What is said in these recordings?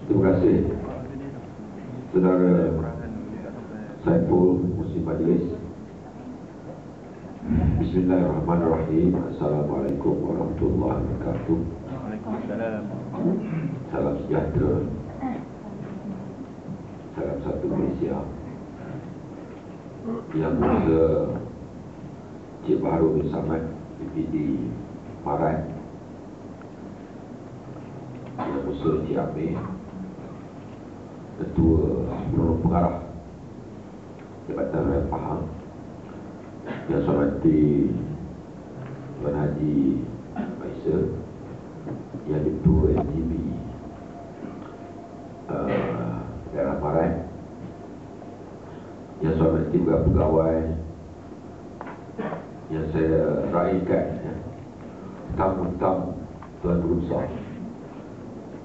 Terima kasih Saudara Saiful Muslim Majlis. Bismillahirrahmanirrahim. Assalamualaikum warahmatullahi wabarakatuh. Waalaikumsalam. Salam sejahtera. Salam satu Malaysia. Yang Musa Cik Baharul bin Samad PPD Marat, Yang Musa Cik Amir Ketua Penolong Pengarah Jabatan Rakyat Pahang, Yang saya hormati Tuan Haji Faisal, Yang Ketua NGB Daerah Marat, yang saya hormati pegawai yang saya raikan, tamu-tamu Tuan Berusaha,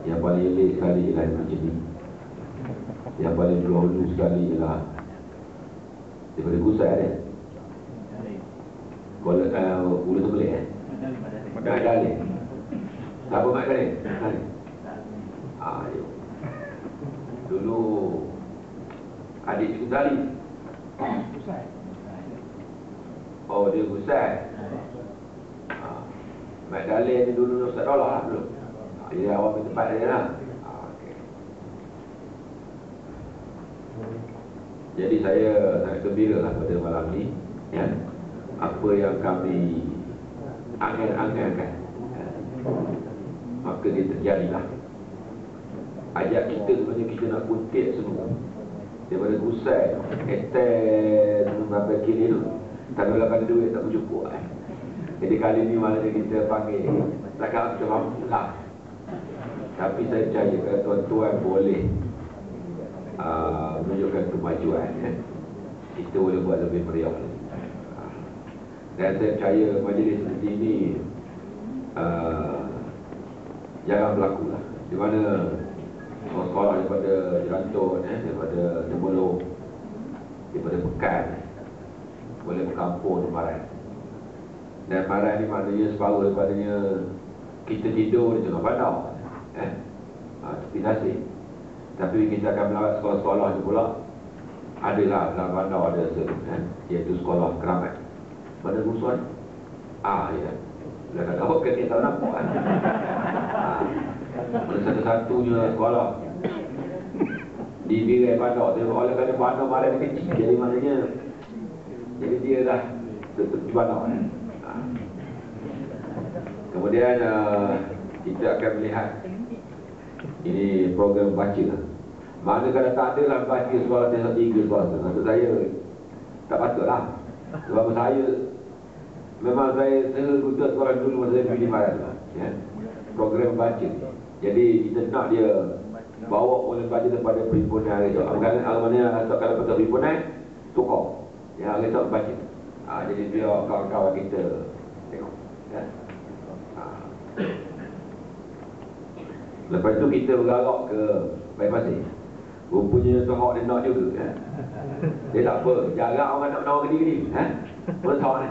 yang paling elok sekali ialah macam ni, yang paling dulu sekali ialah daripada Gusai dia. Kalau Ulu Sebelik Mak Dalih. Siapa Mak Dalih? Ayo. Dulu adik Cikgu Tali. Oh, dia Gusai. Mak Dalih ni dulu Ustaz Dolah lah dulu. Dia awal di tempat dia lah. Okay. Jadi saya sangat gembira lah pada malam ni, ya. Apa yang kami angan-angankan, maka dia terjadilah. Ajak kita sebenarnya kita nak kutip semua daripada Gusai, Eten, sampai kini tu. Tapi kalau ada duit tak bercukup. Jadi kali ni maknanya kita panggil, takkan kita mampu lah. Tapi saya percaya kalau tuan-tuan boleh menunjukkan kemajuan, kita boleh buat lebih meriah lagi. Dan saya percaya majlis seperti ini jarang berlaku lah. Di mana sekolah daripada Jelantun, daripada Temelung, daripada Pekan, boleh berkampung di Marat. Dan Marat ni maknanya separuh daripadanya kita tidur di tengah bandar, tepi tasik. Tapi kita akan melawat sekolah-sekolah ni pula. Adalah dalam bandar ada iaitu sekolah Keramat. Mana Rusuhan? Ya. Dah kata apa kita tak nampak kan? Mana satu-satunya sekolah di Birai bandar. Oleh kerana bandar Marat ni kecil, jadi maknanya jadi dia dah di bandar. Kemudian kita akan melihat ini program baca. Mana kalau tak ada lah baca sekolah tengok 3 sekolah tu, maksud saya tak patut lah. Sebab saya memang saya guna sekolah dulu masa saya pergi Marat, ya. Program baca. Jadi kita nak dia bawa oleh baca daripada perhimpunan hari esok. Mana esok kalau betul perhimpunan tukar, ya, hari esok baca. Jadi biar kawan-kawan kita tengok, ya. Lepas tu kita bergerak ke Baik Pasir. Rupanya Tuhok dia nak juga, ya. Dia tak apa, jarak orang nak menawar gini-gini, Tuhok ni.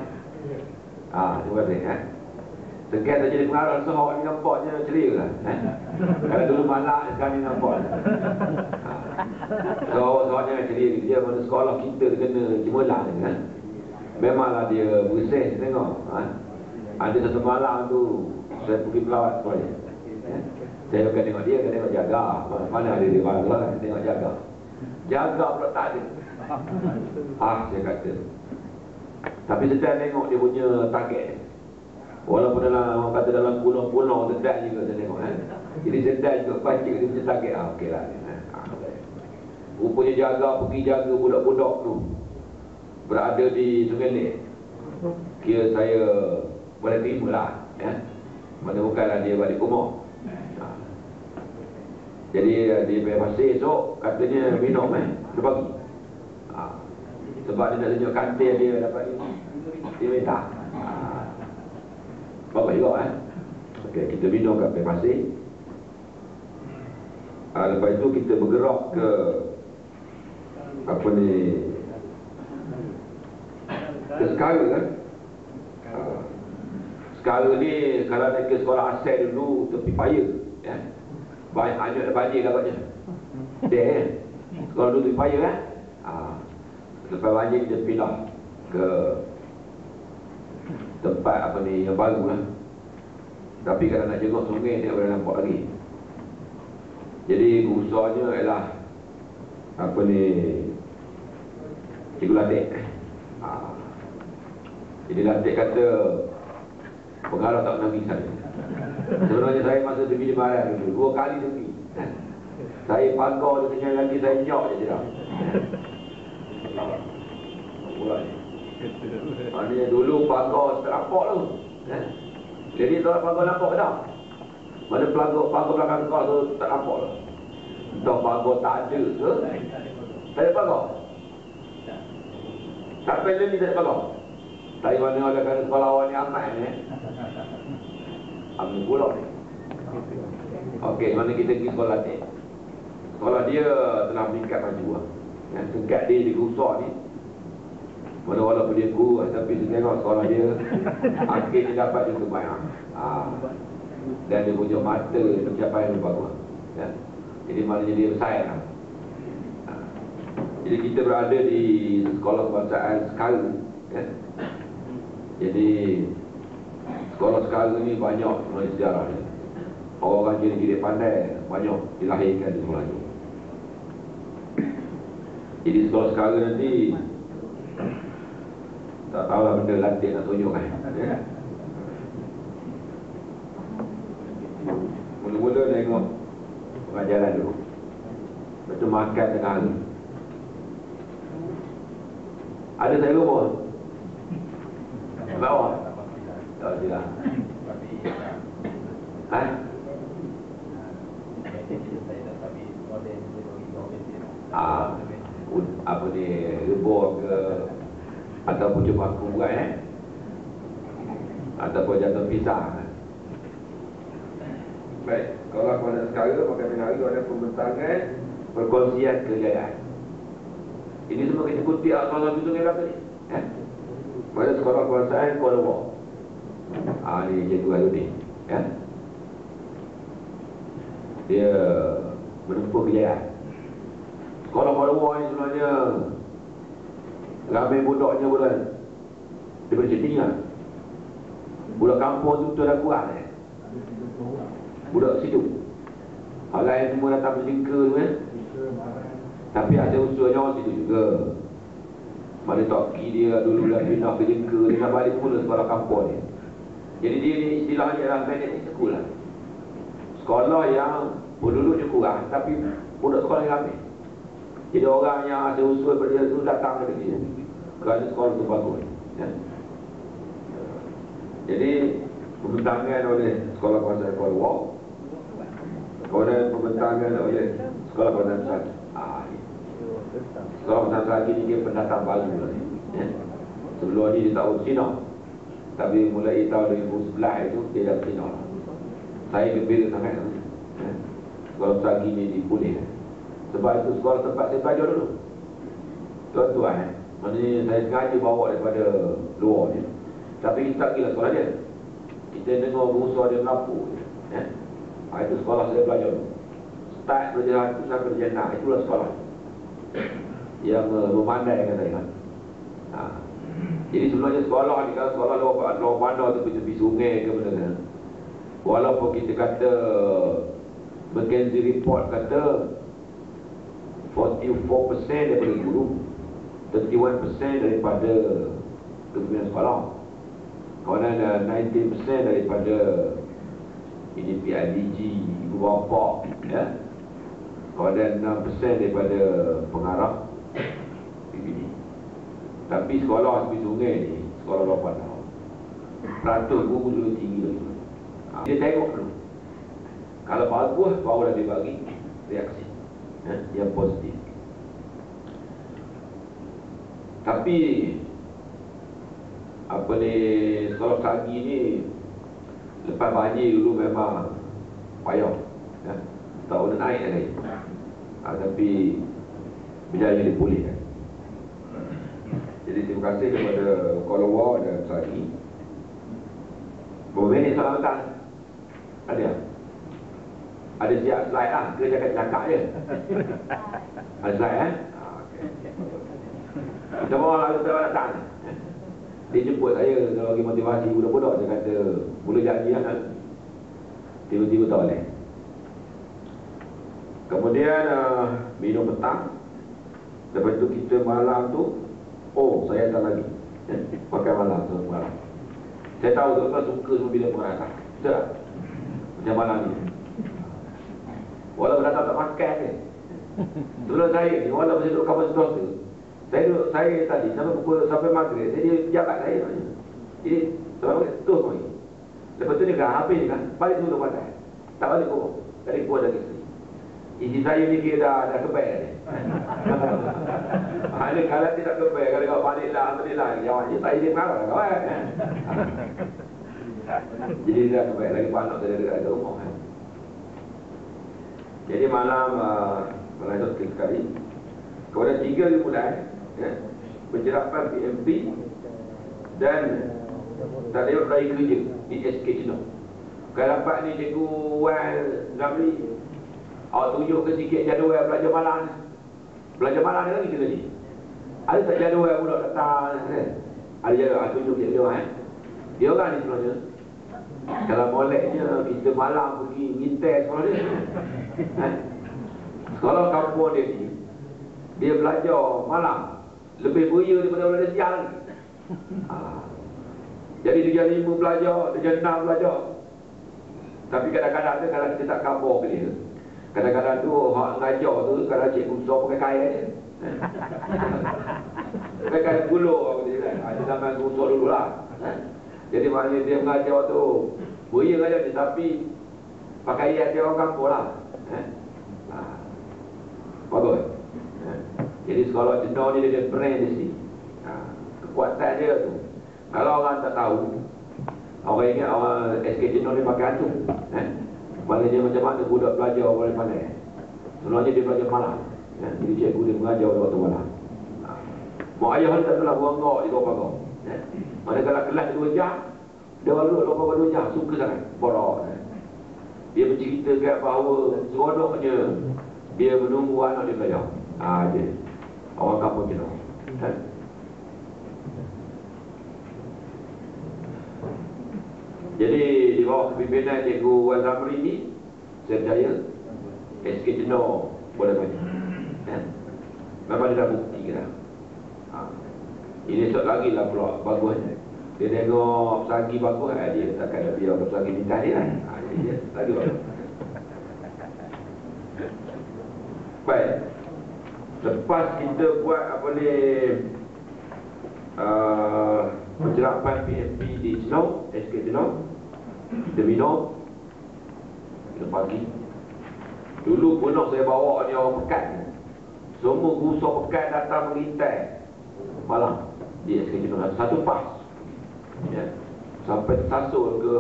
Terima kasih, Sengket saja dia pengarah Tuhok ni nampaknya ceria lah, Kalau dulu malak, sekarang ni nampak. Tuhoknya ceria, dia mana sekolah kita kena cemerlang, Memanglah dia bersih, tengok. Ada satu malam tu saya pergi pelawat sekolah, saya bukan tengok dia, saya tengok jaga. Mana ada dia malam kan, tengok jaga. Jaga pula tak ada. Saya kata. Tapi sedang tengok dia punya target. Walaupun dalam, orang kata dalam pulau-pulau sedang juga saya tengok, Jadi sedang juga baca dia punya target. Okey lah. Rupanya jaga, pergi jaga budak-budak tu berada di Sungai Lek. Kira saya boleh terima lah, Mana bukanlah dia balik rumah. Jadi di Baik Pasir esok katanya minum, dia bagi. Sebab dia nak tunjuk kantin dia dapat ni, dia minta. Bagus juga, Okey, kita minum kat Baik Pasir. Lepas itu kita bergerak ke apa ni, ke Sekara kan. Sekara ni kalau naik ke sekolah asal dulu tepi paya, banyak hanyut dan banjir agaknya. Dia sekolah dulu payah kan. Lepas banjir kita pindah ke tempat apa ni yang baru lah. Tapi kalau nak jenguk sungai dia boleh nampak lagi. Jadi usahanya ialah apa ni, Cikgu Latik. Jadi Latik kata pengarah tak pernah pergi sana. Sebenarnya saya masa pergi di Barat dulu 2 kali pergi. Saya pagar dia kenyang lagi, saya nyok je dah. Maknanya dulu pagar terapak tu. Jadi tak pagar nampak ke tak? Mana pagar belakang kau tu tak nampak tu. Entah pagar tak ada ke? Tak ada pagar. Sampai ni tak ada pagar. Dari mana ada kan sekolah awal ni amat ni. Ambil pulau ni. Okey, mana kita pergi sekolah ni. Sekolah dia telah meningkat maju lah. Yang tingkat dia di Gusok ni, mana walaupun dia guru, tapi dia tengok sekolah dia akhir dia dapat juga banyak. Dan dia punya mata pencapaian yang bagus. Ya. Jadi maknanya dia bersaing lah. Jadi kita berada di sekolah kebangsaan sekarang. Ya. Jadi sekolah sekarang ni banyak sebenarnya sejarah ni. Orang-orang jadi pandai banyak dilahirkan di sekolah ni. Jadi sekolah sekarang nanti tak tahulah benda Latik nak tunjuk kan. Ya. Mula-mula tengok pengajaran dulu. Lepas tu makan tengah hari. Ada saya lupa. Bawah. Tak silap. Apa ni, rebor ke ataupun cuma aku buat ataupun jatuh pisah. Baik, kalau aku nak sekarang maka hari ada pembentangan perkongsian kejayaan. Ini semua kita kutip kalau itu ni berapa ni? Pada sekolah kebangsaan Kuala Lumpur. Ni Cikgu Aludin, ya. Dia menempuh kejayaan. Sekolah Kuala Lumpur ni sebenarnya ramai budaknya bulan daripada Cetingan. Budak kampung tu betul dah kuat budak situ. Hal lain semua datang berjingka tu tapi ada unsurnya orang situ juga. Mana toki dia dulu dah pindah ke jengka, dia nak balik mula sekolah kampung ni. Jadi dia ni istilahnya adalah magnetic school lah. Sekolah yang penduduk cukup kurang tapi budak sekolah yang ramai. Jadi orang yang ada usul pada dia tu datang ke sini kerana sekolah tu bagus. Ya. Jadi pembentangan oleh sekolah kebangsaan Kuala Lumpur, kemudian pembentangan oleh sekolah kebangsaan Sagi. Sekolah kebangsaan Sagi ni dia pendatang baru lah. Ya. Sebelum ni dia tak urus Cina, tapi mulai tahun 2011 itu dia dah Cina. Saya gembira sangat. Ya. Sekolah Sagi ni dipulih. Sebab itu sekolah tempat saya belajar dulu. Tuan-tuan, maknanya saya sengaja bawa daripada luar ni. Tapi kita tak gila sekolah dia. Kita dengar berusaha dia melapu. Itu sekolah saya belajar dulu. Start belajar itu sampai belajar nak. Itulah sekolah yang memandaikan saya. Jadi sebenarnya sekolah ni, kalau sekolah luar bandar tu tepi sungai ke mana. Walaupun kita kata McKinsey report kata 44% daripada guru, 31% daripada kepimpinan sekolah, kemudian 19% daripada ini PIDG, ibu bapa, ya, kemudian 6% daripada pengarah PPD. Tapi sekolah tepi sungai ni, sekolah luar bandar, peratus guru dulu tinggi lagi. Dia tengok dulu. Kalau bagus, barulah dia bagi reaksi yang positif. Tapi apa ni, sekolah Sagi ni lepas banjir dulu memang payah, ya. Tahun naik lagi. Tapi berjaya dipulihkan. Jadi terima kasih kepada Kuala Lumpur dan Sagi. Berapa minit salam datang? Ada? Ada siap slide lah, ke cakap-cakap je. Ada slide okay. Kita mahu lalu kita datang. Dia jemput saya, dia bagi motivasi budak-budak. Dia kata, mula janji lah. Tiba-tiba tak boleh. Kemudian minum petang. Lepas tu kita malam tu, saya tak lagi pakai malam tu malam. Saya tahu tuan-tuan suka semua bila pengarah. Betul tak? Macam malam ni. Walaupun datang tak makan ke. Sebelum saya ni, walaupun saya duduk kampus dosa, saya tadi sampai maghrib, dia jabat saya. Jadi, sampai maghrib, terus pergi. Lepas tu dia kata, habis ni kan, balik dulu pakai. Tak balik kurang. Dari kuat lagi isteri. Isi saya ni kira dah kebal ni. Kalau tidak kebal, kalau kau balik lah, alhamdulillah. Jawabnya, saya dia marah lah kawan. Jadi dia dah kebal lagi panak saya dekat rumah. Jadi malam itu sekali. Kemudian 3 hari mulai penjerapan PMP dan tak ada lagi kerja di SK Cina. Kalau dapat ni cikgu Wan Zamri, awak tunjukkan sikit jadual belajar malam ni. Belajar malam ni lagi kita ni. Ada tak jadual budak datang kan? Ada jadual, tunjuk dia dia orang ni sebenarnya. Kalau moleknya kita malam pergi ngintai sekolah dia. Sekolah kampung dia ni, dia belajar malam lebih beria daripada belajar siang. Jadi dia 5 belajar, dia 6 belajar. Tapi kadang-kadang tu kalau kita tak kabur ke dia, kadang-kadang tu hak ngajar tu kalau cikgu besar pakai kain je. Pakai kain buluh apa dia kan. Ada zaman gusur dulu lah. Jadi maknanya dia mengajar tu beria ngajar dia, tapi pakaian dia orang kampung lah. Bagus. Jadi sekolah Cina ni dia ada brand di sini. Kekuatan dia tu. Kalau orang tak tahu, orang ingat orang SK Cina ni pakai hantu. Maknanya macam mana budak belajar boleh pandai. Sebenarnya dia belajar malam. Jadi cikgu dia mengajar waktu malam. Mak ayah dia tak pernah buang-buang di bawah pagar. Manakala kelas 2 jam, dia baru duduk pagar 2 jam, suka sangat. Borak. Dia menceritakan bahawa seronoknya dia menunggu anak dia belajar. Dia orang kampung Cina. Jadi di bawah kepimpinan Cikgu Wan Zamri ni, saya percaya SK Cina boleh maju. Memang dia dah bukti ke dah. Ini esok lagi lah pula bagus. Dia tengok pesagi bagus, dia takkan ada biar pesagi minta dia lah. Jadi dia lagi bagus. Baik. Lepas kita buat apa ni penjerapan PMP di Cina, SK Cina, kita minum pagi. Dulu pernah saya bawa ni orang Pekan. Semua gusar Pekan datang mengintai malam di SK Cina. Satu pas sampai tersasul ke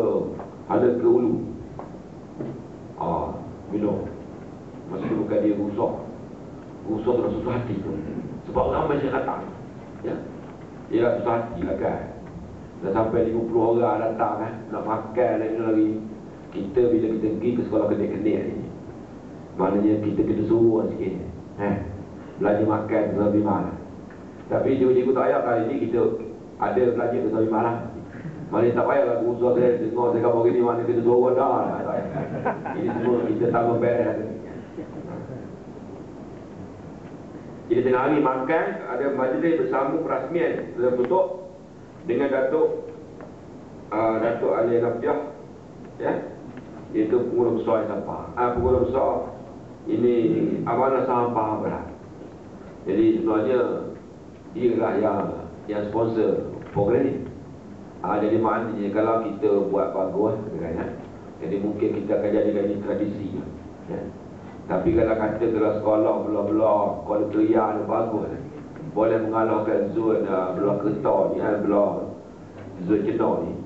hala ke Ulu. Minum. Masa tu bukan dia gusar tu dah susah hati tu. Sebab ramai yang datang. Dia dah susah hati lah kan. Dah sampai 50 orang datang kan. Nak makan lagi. Kita bila kita pergi ke sekolah kenik-kenik ni, maknanya kita kena suruh sikit. Belajar makan ke lebih malam. Tapi cikgu tak payah kali ni kita ada belajar ke lebih malam. Maknanya tak payahlah usaha saya dengar saya kamu gini mana kita suruh dah. Ini semua kita tanggung beres. Jadi tengah hari makan, ada majlis bersama perasmian dalam tutup dengan Datuk Ali Nafiah, iaitu pengurus besar sampah. Pengurus besar ini amanah sampah berat. Jadi sebenarnya dia lah yang sponsor program ni. Jadi maknanya kalau kita buat bagus, jadi mungkin kita akan jadikan ini tradisi. Tapi kalau kata kalau sekolah belah-belah kualiteria yang bagus, boleh mengalahkan zon belah Kedah ni, belah zon Cina ni,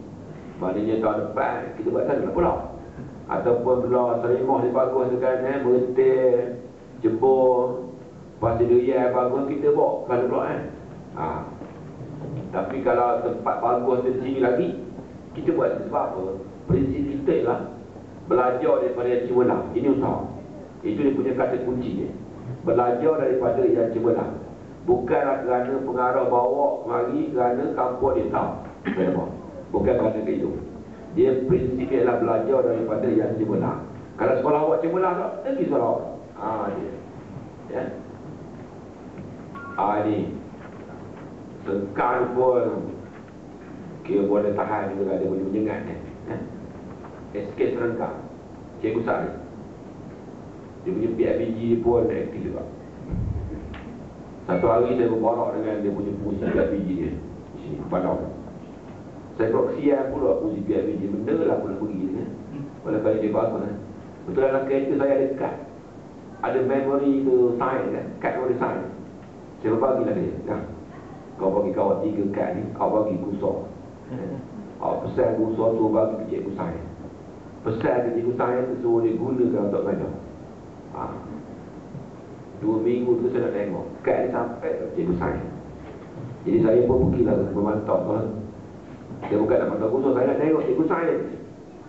maknanya tahun depan kita buat sana pula. Ataupun belah Serimah ni bagus kan, Mertir, Jebor, Pasir Durian bagus, kita bawa sana pula Tapi kalau tempat bagus di sini lagi, kita buat sebab apa? Prinsip kita ialah Belajar daripada yang cemerlang. Ini usaha. Itu dia punya kata kunci dia. Belajar daripada yang cemerlang. Bukanlah kerana pengarah bawa mari kerana kampung dia tahu. Bukan kerana itu. Dia prinsipnya adalah belajar daripada yang cemerlang. Kalau sekolah awak cemerlang tak, pergi sekolah awak. Dia. Ya. Ni Sengkang pun kira boleh tahan juga, dia boleh menyengat SK Serengkang Cikgu Sari, dia punya PIBG pun aktif juga. Satu hari saya berborak dengan dia punya fungsi PIBG dia di sini, Padang. Saya proksian pula fungsi PIBG, benda lah aku nak pergi pada kali dia bagus betul dalam kereta saya ada kad, ada memory tu sign kan, kad memory sign. Saya berbagilah dia, kau bagi kawan 3 kad ni, kau bagi kusor. Awak pesan kusor tu bagi ke cikgu saya. Pesan ke cikgu saya tu suruh dia gunakan untuk belajar. 2 minggu tu saya nak tengok kad ni sampai ke cikgu saya. Jadi saya pun pergilah memantau sekolah. Saya bukan nak pantau kusor, saya nak tengok cikgu saya.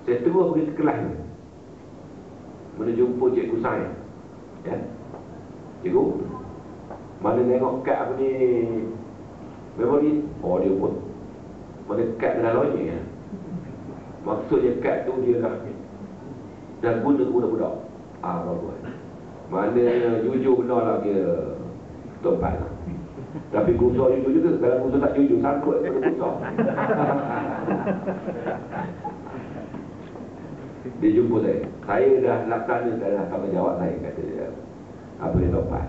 Saya terus pergi ke kelas ni, menjumpa cikgu saya. Ya, cikgu, mana tengok kad apa ni memori. Oh, dia pun mana kad dalam logik ya. Maksudnya kad tu dia dah guna budak-budak. Bagus. Mana jujur benar lah dia tempat lah. Tapi kusor jujur juga. Kalau kusor tak jujur, sangkut pada kusor. Dia jumpa saya. Saya dah laksanakan dah tanggungjawab saya, kata dia. Apa dia tempat.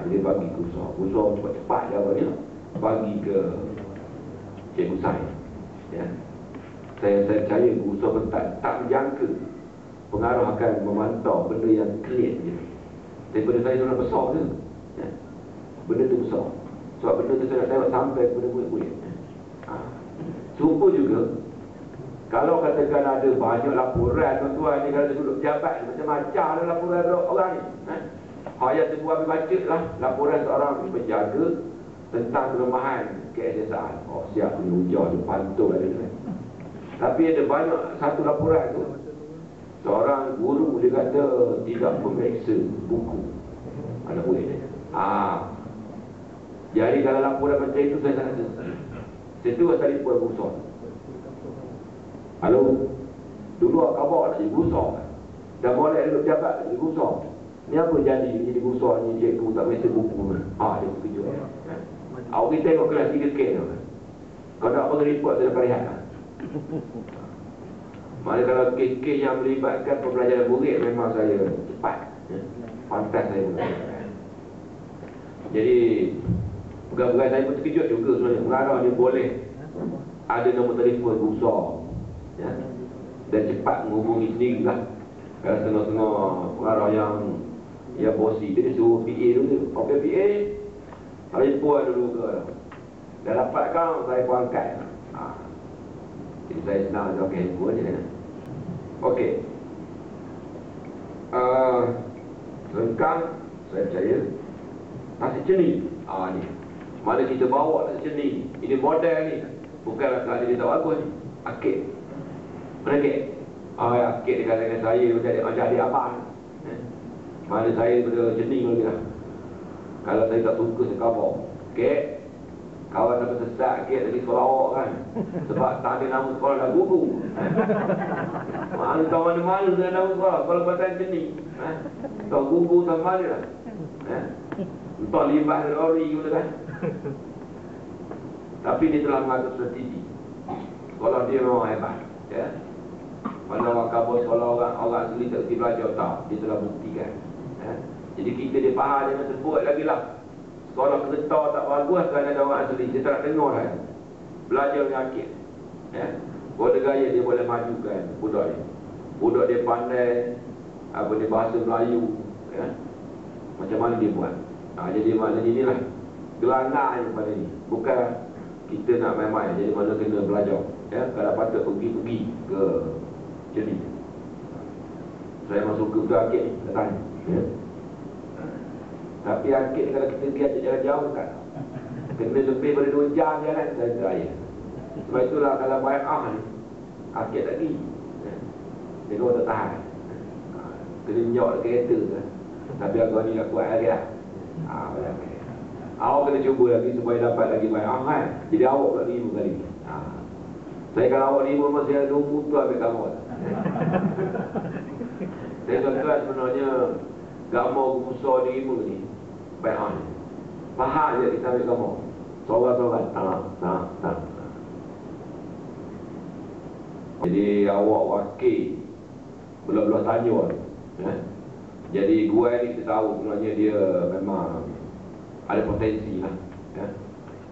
Dia bagi kusor. Kusor cepat-cepat jawapannya. Bagi ke cikgu saya. Ya. Saya percaya kusor pun tak menjangka pengaruh akan memantau benda yang clear je. Daripada saya seorang besar tu. Ya. Benda tu besar. Sebab benda tu saya nak tengok sampai kepada murid-murid. Serupa juga, kalau katakan ada banyak laporan tuan-tuan ni, kalau duduk jabat macam-macam ada laporan orang ni. Yang sebuah baca lah laporan seorang penjaga tentang kelemahan KSSR. Siap punya hujah dia pantau ada ni. Tapi ada banyak satu laporan tu, seorang guru dia kata tidak memeriksa buku anak murid ni. Jadi kalau laporan macam itu saya tak ada. Saya tu telefon busuk. Halo, dulu khabar nak jadi busuk. Dah boleh duduk jabat jadi busuk. Ni apa jadi busuk ni, cikgu tak memeriksa buku. Dia terkejut. Awak kita tengok kelas 3K tu. Kalau tak apa report saya dapat rehat. Malah kalau kes-kes yang melibatkan pembelajaran murid memang saya cepat. Pantas saya mengatakan. Jadi pegawai saya pun terkejut juga sebenarnya. Pengarah dia boleh ada nombor telefon busuk, ya, dan cepat menghubungi sendiri lah. Kalau setengah-setengah pengarah yang bosi, dia suruh PA dulu. Okey PA, saya puan dulu ke. Dah dapat kau, saya pun angkat. Jadi saya senang je pakai handphone je. Okey. Sengkang, saya percaya. Nasi ceni. Ni. Mana kita bawa nasi ceni. Ini model ni. Bukanlah kerana dia tak bagus ni. Akid. Menakid. Akid dia kata dengan saya macam adik abang. Mana saya daripada ceni lagi lah. Kalau saya tak suka saya khabar. Okey. Kawan sampai sesat akid lagi sekolah awak kan. Sebab tak ada nama sekolah dah gugu. Mana tahu mana-mana dengan nama sekolah. Kalau badan ceni. Tahu gugu sama mana lah. Entah limbah dari lori gitu kan. Tapi dia telah mengatur strategi. Sekolah dia memang hebat, ya. Mana orang kabur sekolah orang asli tak kerti belajar tak. Dia telah buktikan, ya. Jadi kita dia faham, jangan sebut lagi lah sekolah kereta tak bagus kerana ada orang asli. Dia tak nak dengar kan. Belajar dengan akid, ya. Boleh gaya dia boleh majukan budak dia. Budak dia pandai dia bahasa Melayu, ya. Macam mana dia buat. Jadi maknanya inilah gelangan pada ni. Bukan kita nak main-main. Jadi mana kena belajar, ya. Kalau patut pergi ke jadi. Saya masuk ke akid ni, datang, ya. Tapi akid ni kalau kita pergi jalan jauh kan, kena lebih daripada 2 jam jalan dari raya. Sebab itulah kalau bayar ni akid lagi, ya. tengok tak tahan. Kena nyok kereta tu. Tapi agak ni nak kuat lagi lah. Awak kena cuba lagi supaya dapat lagi banyak kan. Jadi awak pula 5 kali. Saya kalau awak 5 masih ada 20 tu ambil gambar. Saya tuan-tuan sebenarnya gambar besar di 5 ni baik faham je kita ambil gambar. Sorak-sorak tak. Jadi awak wakil belah-belah tanya Jadi gua ni kita tahu sebenarnya dia memang ada potensi lah.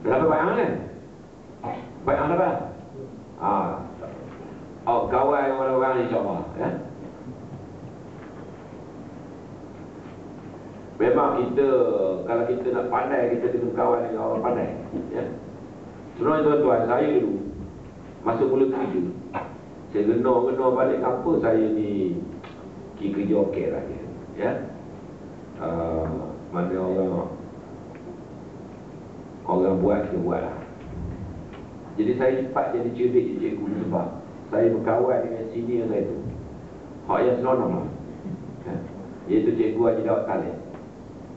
Dah dapat bayang kan? Bayang dapat? Kawan orang-orang insyaAllah Memang kita, kalau kita nak pandai, kita kena kawan dengan orang pandai. Sebenarnya tuan-tuan, saya dulu masuk mula kerja, saya genor balik kampus, saya ni kerja okey lah mana orang buat, kita buat lah. Jadi saya cepat jadi cerdik je cikgu sebab saya berkawan dengan senior saya tu, hak yang senonoh lah, iaitu cikgu Haji Dawat Talib.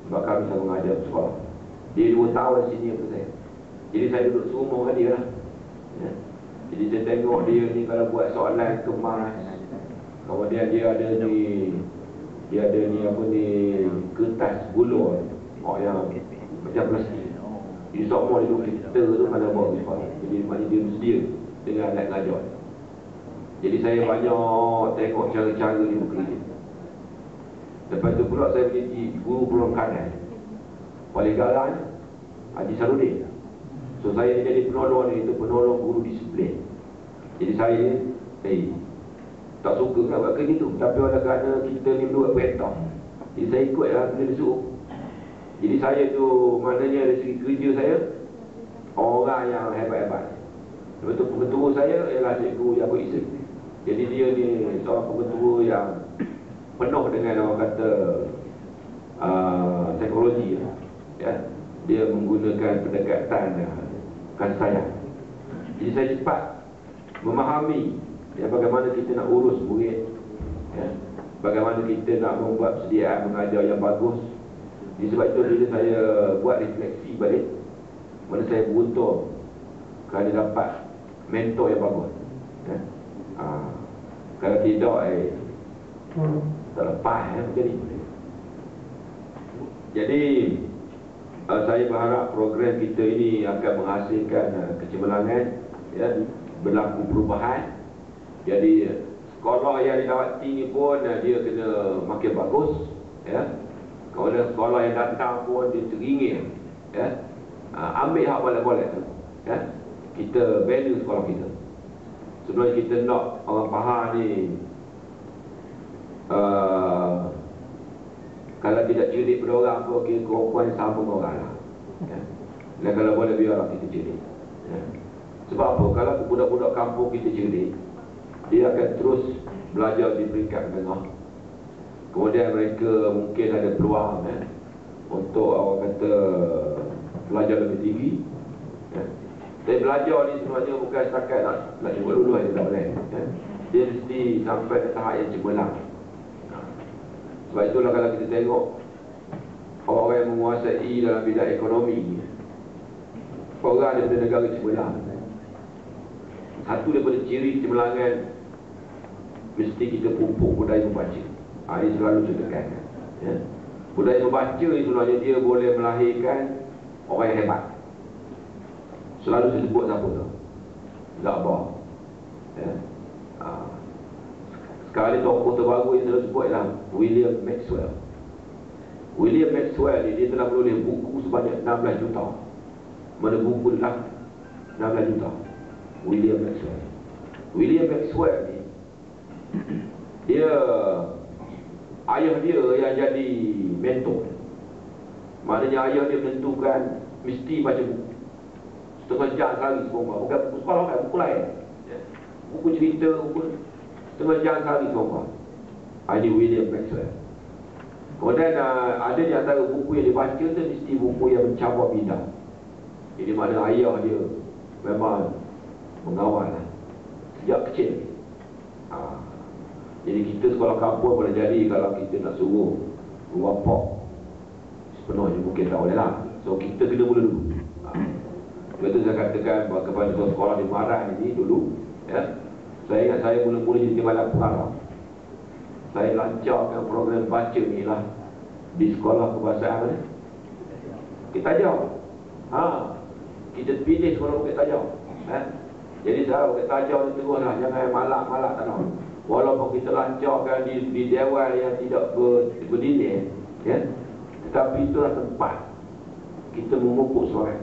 Sebab kami sama mengajar sekolah. Dia 2 tahun senior pun saya. Jadi saya duduk serumah dengan dia lah. Jadi saya tengok dia ni kalau buat soalan kemas. Kemudian dia ada ni apa ni, kertas gulung yang macam plastik. Jadi semua dia kita tu mana buat sekolah. Jadi maknanya dia bersedia dengan alat ngajar. Jadi saya banyak tengok cara-cara dia bekerja. Lepas tu pula saya menjadi guru peluang kanan Wali Garang Haji Sarudin. So saya jadi penolong dia, itu penolong guru disiplin. Jadi saya tak suka nak buat kerja tu, tapi oleh kerana kita ni buat perintah, jadi saya ikut lah bila dia suruh. Jadi saya tu maknanya dari segi kerja saya orang yang hebat-hebat. Lepas tu pengetua saya ialah Cikgu Yaakob Izzat. Jadi dia ni seorang pengetua yang penuh dengan orang kata teknologi Dia menggunakan pendekatan kasih sayang. Jadi saya cepat memahami bagaimana kita nak urus murid, bagaimana kita nak membuat persediaan mengajar yang bagus. Jadi sebab itu bila saya buat refleksi balik, mana saya beruntung kerana dapat mentor yang bagus. Kalau tidak tak lepas macam ni. Jadi saya berharap program kita ini akan menghasilkan kecemerlangan, berlaku perubahan. Jadi sekolah yang didawati ni pun dia kena makin bagus, Kemudian sekolah yang datang pun dia teringin, ambil hak boleh-boleh tu, kita value sekolah kita. Sebenarnya kita nak orang Pahang ni kalau tidak cerdik pada orang pun kira kemampuan yang sama dengan orang lah. Dan kalau boleh biarlah kita cerdik. Sebab apa? Kalau budak-budak kampung kita cerdik, dia akan terus belajar di peringkat menengah. Kemudian mereka mungkin ada peluang untuk orang kata belajar lebih tinggi. Tapi belajar ni sebenarnya bukan setakat nak cuba dulu aja tak boleh. Dia mesti sampai ke tahap yang cemerlang. Sebab itulah kalau kita tengok orang-orang yang menguasai dalam bidang ekonomi, orang daripada negara cemerlang, satu daripada ciri kecemerlangan, mesti kita pupuk budaya membaca. Ini selalu saya tekankan. Budaya membaca ni sebenarnya dia boleh melahirkan orang yang hebat. Selalu saya sebut siapa tu? Zabah. Sekali tokoh terbaru yang saya sebut ialah William Maxwell. William Maxwell ni dia telah menulis buku sebanyak 16 juta. Mana buku dah 16 juta. William Maxwell. William Maxwell ni dia ayah dia yang jadi mentor. Maknanya ayah dia menentukan mesti baca buku setengah jam sehari semua. Bukan buku sekolah, bukan buku lain, buku cerita, buku setengah jam sehari semua. Ini William Maxwell. Kemudian ada di antara buku yang dibaca tu mesti buku yang mencabar bidang. Ini makna ayah dia memang mengawal sejak kecil. Jadi kita sekolah kampung boleh jadi kalau kita nak suruh wapak sepenuhnya mungkin tak boleh lah. So kita kena mula dulu. Sebab tu saya katakan kepada sekolah di Maran ini dulu, ya, saya ingat saya mula-mula jadi timbalan pengarah. Saya lancarkan program baca ni lah di sekolah kebahasaan kita jauh. Kita pilih sekolah Bukit Tajam. Jadi saya Bukit Tajam ni teruslah, jangan malak-malak tak nak. Walaupun kita lancarkan di dewan yang tidak berdinding, ya, tetapi itulah tempat kita memupuk seorang.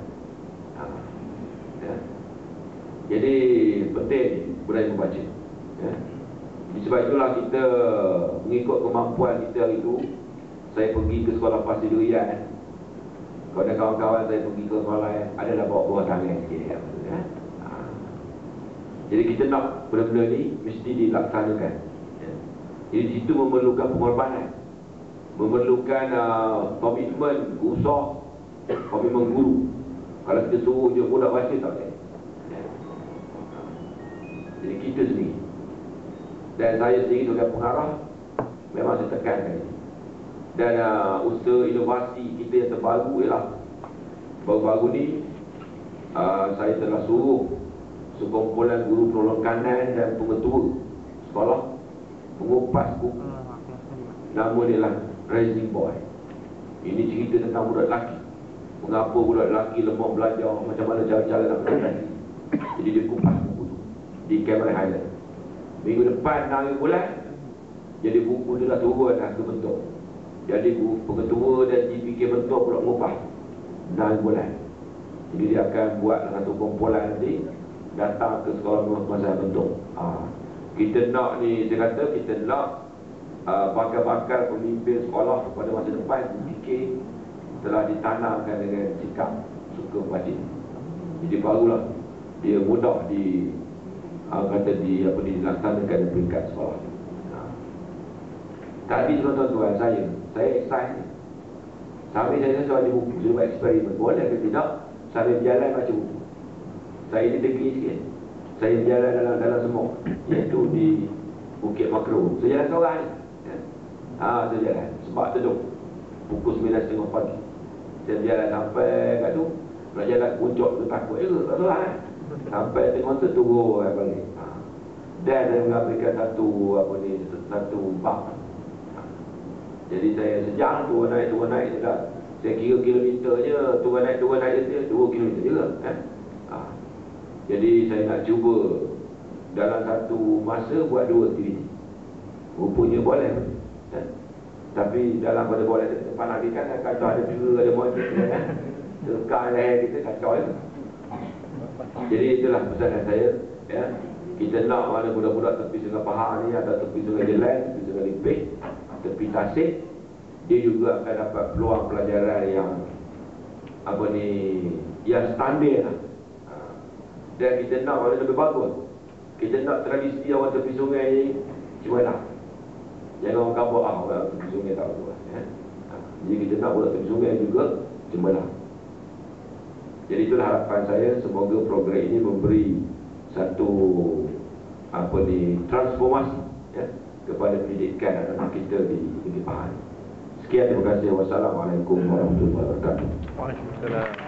Ya. Jadi penting budaya membaca. Ya. Sebab itulah kita mengikut kemampuan kita hari itu. Saya pergi ke sekolah Pasir Durian. Kalau ada kawan-kawan saya pergi ke sekolah adalah bawa tangan sikit. Ya. Jadi kita nak benda-benda ni mesti dilaksanakan. Ya. Jadi di situ memerlukan pengorbanan, memerlukan komitmen usaha, komitmen guru. Kalau kita suruh je budak baca tak boleh. Ya. Jadi kita sendiri. Dan saya sendiri sebagai pengarah memang saya tekankan ini. Dan usaha inovasi kita yang terbaru ialah baru-baru ni saya telah suruh sekumpulan guru penolong kanan dan pengetua sekolah mengupas buku. Nama dia lah Rising Boy. Ini cerita tentang budak lelaki. Mengapa budak lelaki lemah belajar, macam mana cara-cara nak belajar. Jadi dia kupas buku tu di Cameron Highland. Minggu depan hari bulan, jadi buku dia dah turun dah ke bentuk. Jadi pengetua dan dipikir bentuk pula mengupas 6 bulan. Jadi dia akan buat satu kumpulan nanti datang ke sekolah masa bentuk. Kita nak ni, saya kata kita nak bakal-bakal pemimpin sekolah pada masa depan fikir telah ditanamkan dengan sikap suka baca. Jadi barulah dia mudah dilaksanakan di peringkat sekolah. Tadi tuan-tuan saya excited. Sambil saya ada buku, saya buat eksperimen. Boleh ke tidak? Saya berjalan baca buku. Saya di negeri sikit. Saya berjalan dalam semua, iaitu di Bukit Makro. Saya jalan seorang ni. Saya jalan sebab teduh pukul 9.30 pagi. Saya berjalan sampai kat tu. Nak jalan puncak tu takut juga tak salah kan. Sampai tengok tu turun balik. Dan saya mengambilkan satu bak. Jadi saya sejam turun naik je dah. Saya kira kilometernya turun naik je 2 kilometer juga kan. Jadi saya nak cuba dalam satu masa buat 2 aktiviti. Rupanya boleh kan? Tapi dalam pada boleh depan lagi kan kacau ada juga ada motor kan. Tekan leher kita kacau je. Jadi itulah pesanan saya, ya. Kita nak mana budak-budak tepi Sungai Pahang ni, ada tepi Sungai Jelan, tepi Sungai Lipih, tepi Tasik, dia juga akan dapat peluang pelajaran yang yang standard lah. Dan kita nak orang lebih bagus. Kita nak tradisi orang tepi sungai ni cemerlang. Jangan orang kabur orang tepi sungai tak bagus, ya. Jadi kita nak orang tepi sungai juga cemerlang. Jadi itulah harapan saya, semoga program ini memberi satu transformasi, ya, kepada pendidikan anak-anak kita di Negeri Pahang. Sekian, terima kasih. Wassalamualaikum warahmatullahi wabarakatuh. Waalaikumsalam.